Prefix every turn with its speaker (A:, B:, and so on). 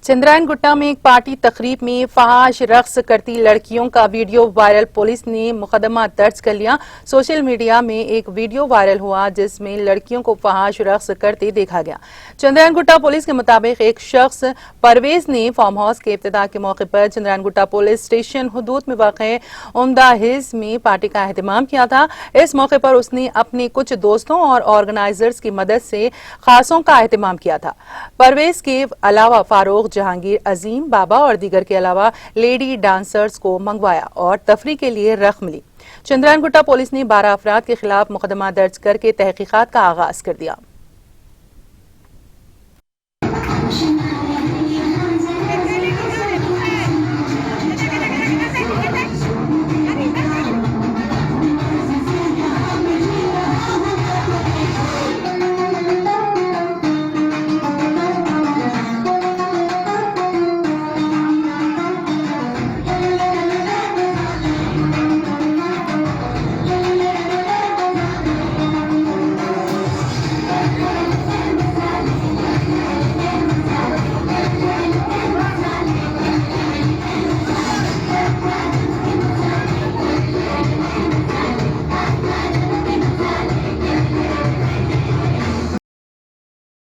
A: चंद्रायन गुट्टा में एक पार्टी तकरीब में फहाश रक्स करती लड़कियों का वीडियो वायरल। पुलिस ने मुकदमा दर्ज कर लिया। सोशल मीडिया में एक वीडियो वायरल हुआ जिसमें लड़कियों को फहाश रक्स करते देखा गया। चंद्रायन गुट्टा पुलिस के मुताबिक एक शख्स परवेज ने फार्म हाउस के इफ्तिताह के मौके पर चंद्रायन गुट्टा पुलिस स्टेशन हदूद में वाक़े उम्दा हिल्स में पार्टी का एहतमाम किया था। इस मौके पर उसने अपने कुछ दोस्तों और ऑर्गेनाइजर्स की मदद से खासों का एहतमाम किया था। परवेज के अलावा फारूक, जहांगीर, अजीम, बाबा और दीगर के अलावा लेडी डांसर्स को मंगवाया और तफरी के लिए रकम ली। चंद्रायन गुट्टा पुलिस ने 12 अफराद के खिलाफ मुकदमा दर्ज करके तहकीकात का आगाज कर दिया।